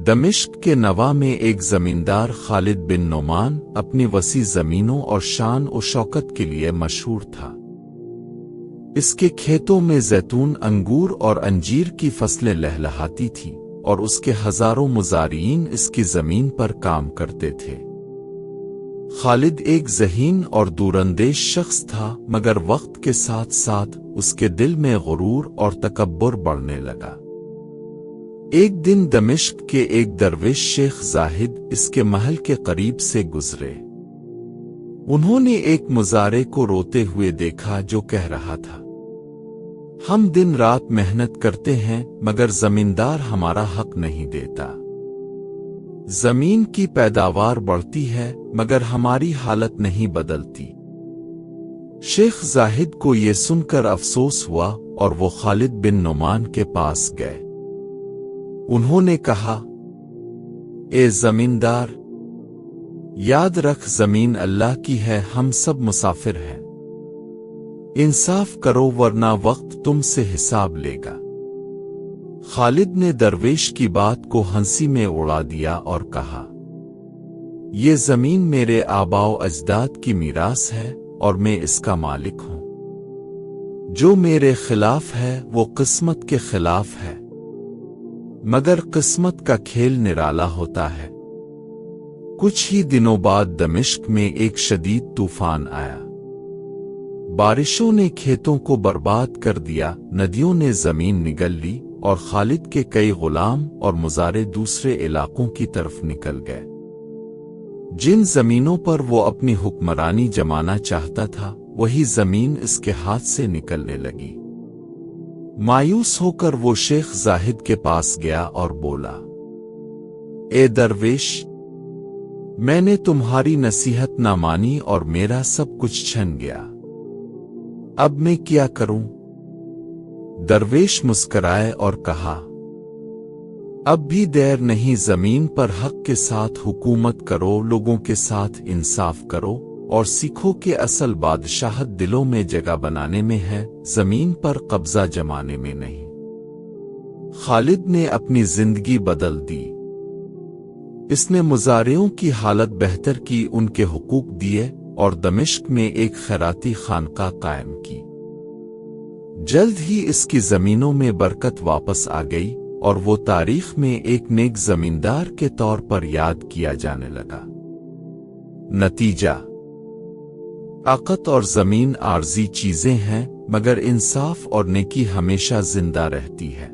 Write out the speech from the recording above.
دمشق کے نوا میں ایک زمیندار خالد بن نعمان اپنی وسیع زمینوں اور شان و شوکت کے لیے مشہور تھا۔ اس کے کھیتوں میں زیتون، انگور اور انجیر کی فصلیں لہلہاتی تھیں، اور اس کے ہزاروں مزارعین اس کی زمین پر کام کرتے تھے۔ خالد ایک ذہین اور دوراندیش شخص تھا، مگر وقت کے ساتھ ساتھ اس کے دل میں غرور اور تکبر بڑھنے لگا۔ ایک دن دمشق کے ایک درویش شیخ زاہد اس کے محل کے قریب سے گزرے۔ انہوں نے ایک مزارع کو روتے ہوئے دیکھا جو کہہ رہا تھا، ہم دن رات محنت کرتے ہیں مگر زمیندار ہمارا حق نہیں دیتا۔ زمین کی پیداوار بڑھتی ہے مگر ہماری حالت نہیں بدلتی۔ شیخ زاہد کو یہ سن کر افسوس ہوا اور وہ خالد بن نعمان کے پاس گئے۔ انہوں نے کہا، اے زمیندار، یاد رکھ زمین اللہ کی ہے، ہم سب مسافر ہیں۔ انصاف کرو ورنہ وقت تم سے حساب لے گا۔ خالد نے درویش کی بات کو ہنسی میں اڑا دیا اور کہا، یہ زمین میرے آباء و اجداد کی میراث ہے اور میں اس کا مالک ہوں۔ جو میرے خلاف ہے وہ قسمت کے خلاف ہے، مگر قسمت کا کھیل نرالا ہوتا ہے۔ کچھ ہی دنوں بعد دمشق میں ایک شدید طوفان آیا۔ بارشوں نے کھیتوں کو برباد کر دیا، ندیوں نے زمین نگل لی، اور خالد کے کئی غلام اور مزارع دوسرے علاقوں کی طرف نکل گئے۔ جن زمینوں پر وہ اپنی حکمرانی جمانا چاہتا تھا، وہی زمین اس کے ہاتھ سے نکلنے لگی۔ مایوس ہو کر وہ شیخ زاہد کے پاس گیا اور بولا، اے درویش، میں نے تمہاری نصیحت نہ مانی اور میرا سب کچھ چھن گیا۔ اب میں کیا کروں؟ درویش مسکرائے اور کہا، اب بھی دیر نہیں، زمین پر حق کے ساتھ حکومت کرو، لوگوں کے ساتھ انصاف کرو، اور سیکھو کہ اصل بادشاہت دلوں میں جگہ بنانے میں ہے، زمین پر قبضہ جمانے میں نہیں۔ خالد نے اپنی زندگی بدل دی۔ اس نے مزارعوں کی حالت بہتر کی، ان کے حقوق دیے، اور دمشق میں ایک خیراتی خانقاہ قائم کی۔ جلد ہی اس کی زمینوں میں برکت واپس آ گئی، اور وہ تاریخ میں ایک نیک زمیندار کے طور پر یاد کیا جانے لگا۔ نتیجہ: طاقت اور زمین عارضی چیزیں ہیں، مگر انصاف اور نیکی ہمیشہ زندہ رہتی ہے۔